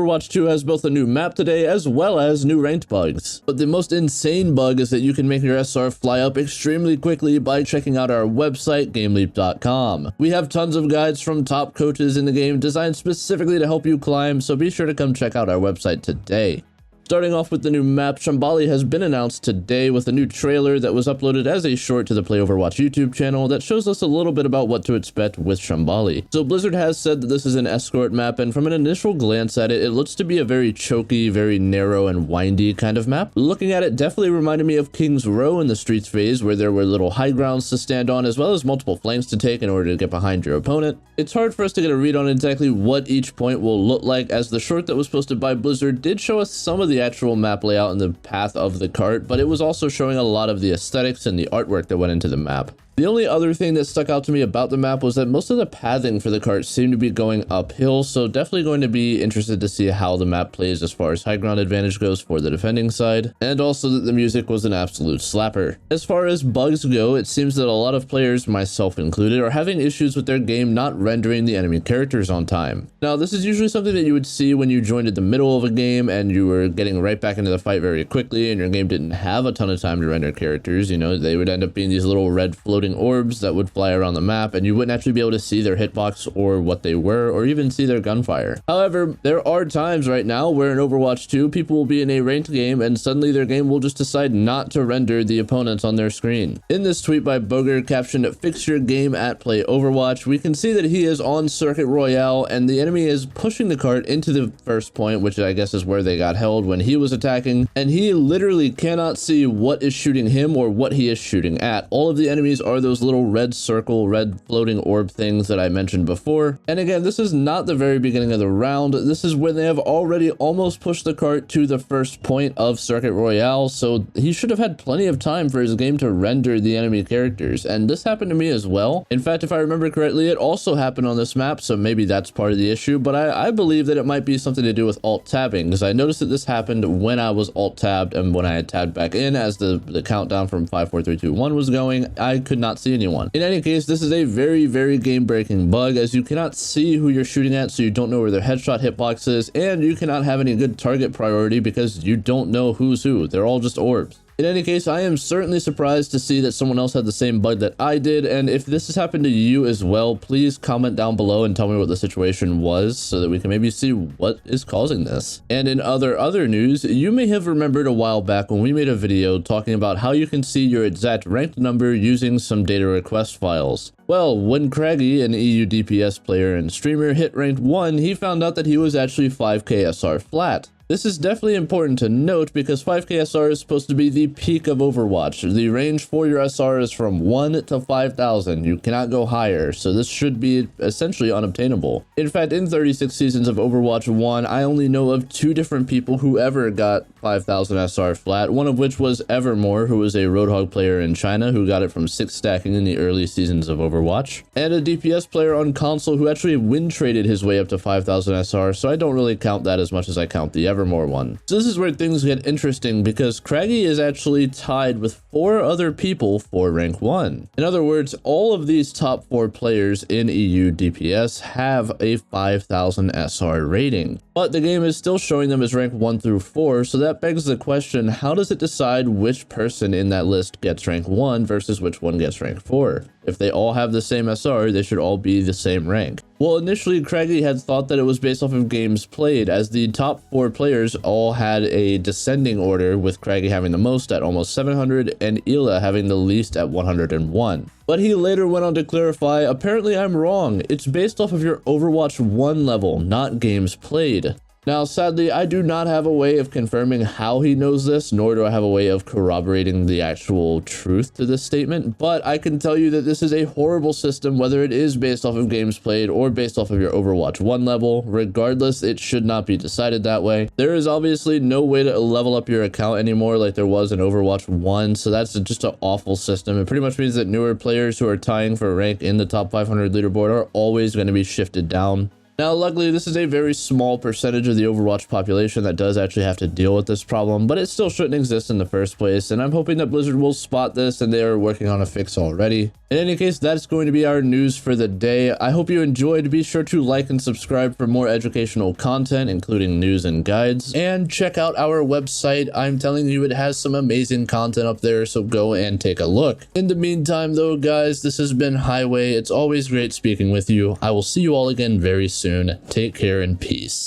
Overwatch 2 has both a new map today as well as new ranked bugs. But the most insane bug is that you can make your SR fly up extremely quickly by checking out our website, GameLeap.com. We have tons of guides from top coaches in the game designed specifically to help you climb, so be sure to come check out our website today. Starting off with the new map, Shambali has been announced today with a new trailer that was uploaded as a short to the Play Overwatch YouTube channel that shows us a little bit about what to expect with Shambali. So Blizzard has said that this is an escort map, and from an initial glance at it, it looks to be a very choky, very narrow and windy kind of map. Looking at it definitely reminded me of King's Row in the Streets phase, where there were little high grounds to stand on as well as multiple flanks to take in order to get behind your opponent. It's hard for us to get a read on exactly what each point will look like, as the short that was posted by Blizzard did show us some of the actual map layout and the path of the cart, but it was also showing a lot of the aesthetics and the artwork that went into the map. The only other thing that stuck out to me about the map was that most of the pathing for the cart seemed to be going uphill, so definitely going to be interested to see how the map plays as far as high ground advantage goes for the defending side, and also that the music was an absolute slapper. As far as bugs go, it seems that a lot of players, myself included, are having issues with their game not rendering the enemy characters on time. Now, this is usually something that you would see when you joined at the middle of a game and you were getting right back into the fight very quickly and your game didn't have a ton of time to render characters. You know, they would end up being these little red floating orbs that would fly around the map, and you wouldn't actually be able to see their hitbox or what they were, or even see their gunfire. However, there are times right now where in Overwatch 2, people will be in a ranked game and suddenly their game will just decide not to render the opponents on their screen. In this tweet by Boger captioned, "Fix your game at Play Overwatch," we can see that he is on Circuit Royale and the enemy is pushing the cart into the first point, which I guess is where they got held when he was attacking, and he literally cannot see what is shooting him or what he is shooting at. All of the enemies are those little red circle, red floating orb things that I mentioned before. And again, this is not the very beginning of the round. This is when they have already almost pushed the cart to the first point of Circuit Royale, so he should have had plenty of time for his game to render the enemy characters. And this happened to me as well. In fact, if I remember correctly, it also happened on this map, so maybe that's part of the issue, but I believe that it might be something to do with alt-tabbing, because I noticed that this happened when I was alt-tabbed, and when I had tabbed back in as the countdown from 5, 4, 3, 2, 1 was going, I could not see anyone. In any case, this is a very, very game-breaking bug, as you cannot see who you're shooting at, so you don't know where their headshot hitbox is, and you cannot have any good target priority because you don't know who's who. They're all just orbs. In any case, I am certainly surprised to see that someone else had the same bug that I did, and if this has happened to you as well, please comment down below and tell me what the situation was so that we can maybe see what is causing this. And in other news, you may have remembered a while back when we made a video talking about how you can see your exact ranked number using some data request files. Well, when Craggy, an EU DPS player and streamer, hit ranked 1, he found out that he was actually 5k SR flat. This is definitely important to note because 5k SR is supposed to be the peak of Overwatch. The range for your SR is from 1 to 5,000. You cannot go higher, so this should be essentially unobtainable. In fact, in 36 seasons of Overwatch 1, I only know of 2 different people who ever got 5,000 SR flat, one of which was Evermore, who was a Roadhog player in China who got it from 6 stacking in the early seasons of Overwatch, and a DPS player on console who actually win traded his way up to 5,000 SR, so I don't really count that as much as I count the Evermore one. So this is where things get interesting because Craggy is actually tied with 4 other people for rank 1. In other words, all of these top 4 players in EU DPS have a 5,000 SR rating, but the game is still showing them as rank 1 through 4, so that begs the question, how does it decide which person in that list gets rank 1 versus which one gets rank 4? If they all have the same SR, they should all be the same rank. Well, initially, Craggy had thought that it was based off of games played, as the top 4 players all had a descending order, with Craggy having the most at almost 700 and Ela having the least at 101. But he later went on to clarify, apparently I'm wrong. It's based off of your Overwatch 1 level, not games played. Now, sadly, I do not have a way of confirming how he knows this, nor do I have a way of corroborating the actual truth to this statement, but I can tell you that this is a horrible system, whether it is based off of games played or based off of your Overwatch 1 level. Regardless, it should not be decided that way. There is obviously no way to level up your account anymore like there was in Overwatch 1, so that's just an awful system. It pretty much means that newer players who are tying for rank in the top 500 leaderboard are always going to be shifted down. Now, luckily, this is a very small percentage of the Overwatch population that does actually have to deal with this problem, but it still shouldn't exist in the first place, and I'm hoping that Blizzard will spot this and they are working on a fix already. In any case, that's going to be our news for the day. I hope you enjoyed. Be sure to like and subscribe for more educational content, including news and guides, and check out our website. I'm telling you, it has some amazing content up there, so go and take a look. In the meantime, though, guys, this has been Highway. It's always great speaking with you. I will see you all again very soon. Take care and peace.